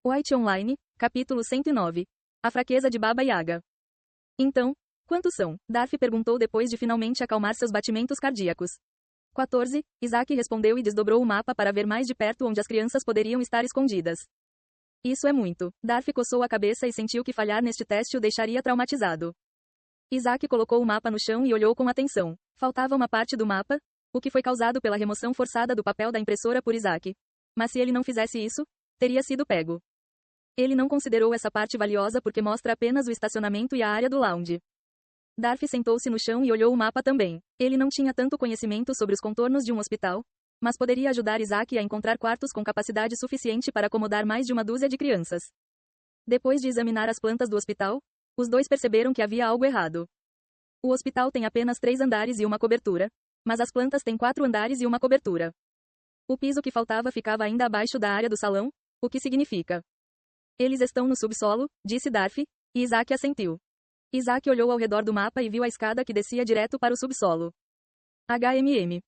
White Online, capítulo 109. A fraqueza de Baba Yaga. Então, quantos são? Darcy perguntou depois de finalmente acalmar seus batimentos cardíacos. 14, Isaac respondeu e desdobrou o mapa para ver mais de perto onde as crianças poderiam estar escondidas. Isso é muito. Darcy coçou a cabeça e sentiu que falhar neste teste o deixaria traumatizado. Isaac colocou o mapa no chão e olhou com atenção. Faltava uma parte do mapa, o que foi causado pela remoção forçada do papel da impressora por Isaac. Mas se ele não fizesse isso, teria sido pego. Ele não considerou essa parte valiosa porque mostra apenas o estacionamento e a área do lounge. Darcy sentou-se no chão e olhou o mapa também. Ele não tinha tanto conhecimento sobre os contornos de um hospital, mas poderia ajudar Isaac a encontrar quartos com capacidade suficiente para acomodar mais de uma dúzia de crianças. Depois de examinar as plantas do hospital, os dois perceberam que havia algo errado. O hospital tem apenas 3 andares e uma cobertura, mas as plantas têm 4 andares e uma cobertura. O piso que faltava ficava ainda abaixo da área do salão, o que significa: eles estão no subsolo, disse Darcy, e Isaac assentiu. Isaac olhou ao redor do mapa e viu a escada que descia direto para o subsolo.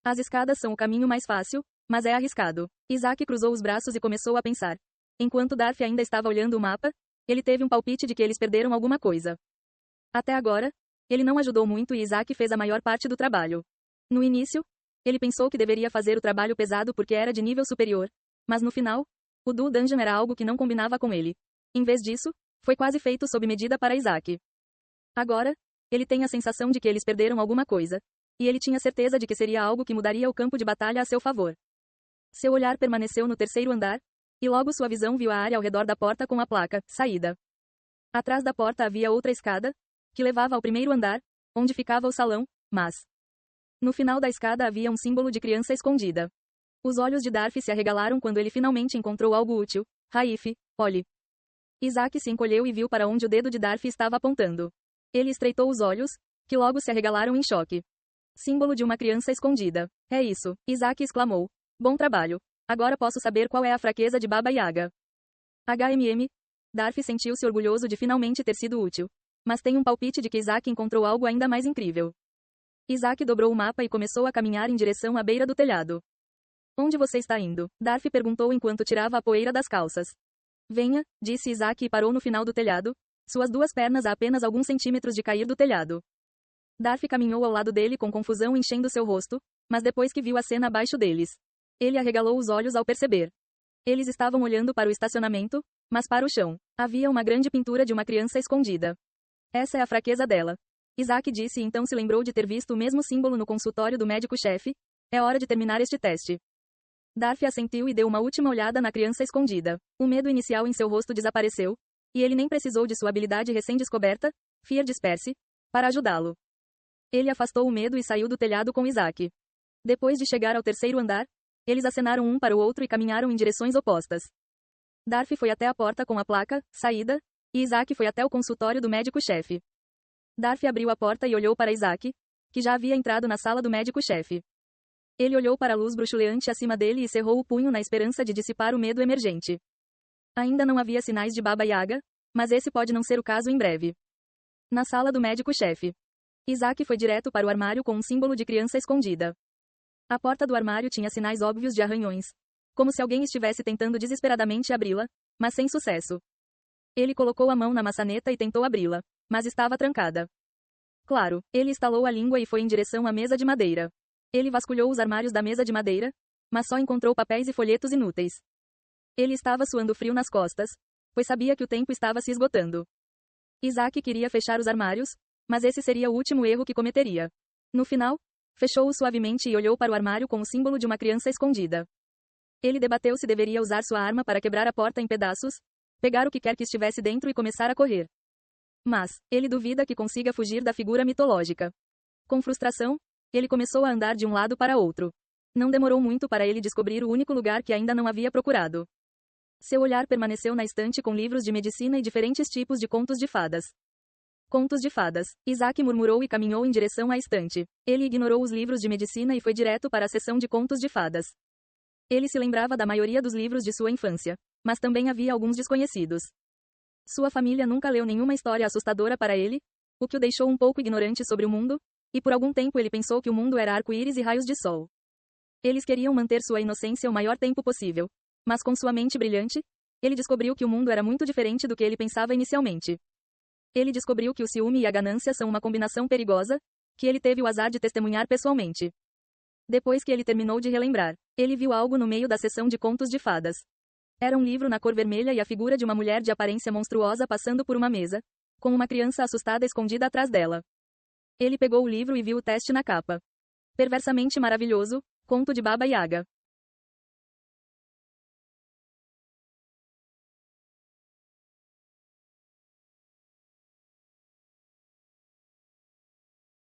As escadas são o caminho mais fácil, mas é arriscado. Isaac cruzou os braços e começou a pensar. Enquanto Darcy ainda estava olhando o mapa, ele teve um palpite de que eles perderam alguma coisa. Até agora, ele não ajudou muito e Isaac fez a maior parte do trabalho. No início, ele pensou que deveria fazer o trabalho pesado porque era de nível superior, mas no final, o do dungeon era algo que não combinava com ele. Em vez disso, foi quase feito sob medida para Isaac. Agora, ele tem a sensação de que eles perderam alguma coisa, e ele tinha certeza de que seria algo que mudaria o campo de batalha a seu favor. Seu olhar permaneceu no 3º andar, e logo sua visão viu a área ao redor da porta com a placa "Saída". Atrás da porta havia outra escada, que levava ao 1º andar, onde ficava o salão, mas no final da escada havia um símbolo de criança escondida. Os olhos de Darcy se arregalaram quando ele finalmente encontrou algo útil. Raif, olhe. Isaac se encolheu e viu para onde o dedo de Darcy estava apontando. Ele estreitou os olhos, que logo se arregalaram em choque. Símbolo de uma criança escondida. É isso, Isaac exclamou. Bom trabalho. Agora posso saber qual é a fraqueza de Baba Yaga. Darcy sentiu-se orgulhoso de finalmente ter sido útil. Mas tem um palpite de que Isaac encontrou algo ainda mais incrível. Isaac dobrou o mapa e começou a caminhar em direção à beira do telhado. Onde você está indo? Darcy perguntou enquanto tirava a poeira das calças. Venha, disse Isaac e parou no final do telhado, suas 2 pernas a apenas alguns centímetros de cair do telhado. Darcy caminhou ao lado dele com confusão enchendo seu rosto, mas depois que viu a cena abaixo deles, ele arregalou os olhos ao perceber. Eles estavam olhando para o estacionamento, mas para o chão. Havia uma grande pintura de uma criança escondida. Essa é a fraqueza dela. Isaac disse e então se lembrou de ter visto o mesmo símbolo no consultório do médico-chefe. É hora de terminar este teste. Darcy assentiu e deu uma última olhada na criança escondida. O medo inicial em seu rosto desapareceu, e ele nem precisou de sua habilidade recém-descoberta, Fear Disperse, para ajudá-lo. Ele afastou o medo e saiu do telhado com Isaac. Depois de chegar ao 3º andar, eles acenaram um para o outro e caminharam em direções opostas. Darcy foi até a porta com a placa "Saída", e Isaac foi até o consultório do médico-chefe. Darcy abriu a porta e olhou para Isaac, que já havia entrado na sala do médico-chefe. Ele olhou para a luz bruxuleante acima dele e cerrou o punho na esperança de dissipar o medo emergente. Ainda não havia sinais de Baba Yaga, mas esse pode não ser o caso em breve. Na sala do médico-chefe, Isaac foi direto para o armário com um símbolo de criança escondida. A porta do armário tinha sinais óbvios de arranhões, como se alguém estivesse tentando desesperadamente abri-la, mas sem sucesso. Ele colocou a mão na maçaneta e tentou abri-la, mas estava trancada. Claro, ele estalou a língua e foi em direção à mesa de madeira. Ele vasculhou os armários da mesa de madeira, mas só encontrou papéis e folhetos inúteis. Ele estava suando frio nas costas, pois sabia que o tempo estava se esgotando. Isaac queria fechar os armários, mas esse seria o último erro que cometeria. No final, fechou-o suavemente e olhou para o armário com o símbolo de uma criança escondida. Ele debateu se deveria usar sua arma para quebrar a porta em pedaços, pegar o que quer que estivesse dentro e começar a correr. Mas, ele duvida que consiga fugir da figura mitológica. Com frustração, ele começou a andar de um lado para outro. Não demorou muito para ele descobrir o único lugar que ainda não havia procurado. Seu olhar permaneceu na estante com livros de medicina e diferentes tipos de contos de fadas. Contos de fadas. Isaac murmurou e caminhou em direção à estante. Ele ignorou os livros de medicina e foi direto para a seção de contos de fadas. Ele se lembrava da maioria dos livros de sua infância, mas também havia alguns desconhecidos. Sua família nunca leu nenhuma história assustadora para ele, o que o deixou um pouco ignorante sobre o mundo, e por algum tempo ele pensou que o mundo era arco-íris e raios de sol. Eles queriam manter sua inocência o maior tempo possível, mas com sua mente brilhante, Ele descobriu que o mundo era muito diferente do que ele pensava inicialmente. Ele descobriu que o ciúme e a ganância são uma combinação perigosa, que ele teve o azar de testemunhar pessoalmente. Depois que ele terminou de relembrar, ele viu algo no meio da sessão de contos de fadas. Era um livro na cor vermelha e a figura de uma mulher de aparência monstruosa passando por uma mesa, com uma criança assustada escondida atrás dela. Ele pegou o livro e viu o teste na capa. Perversamente maravilhoso, Conto de Baba Yaga.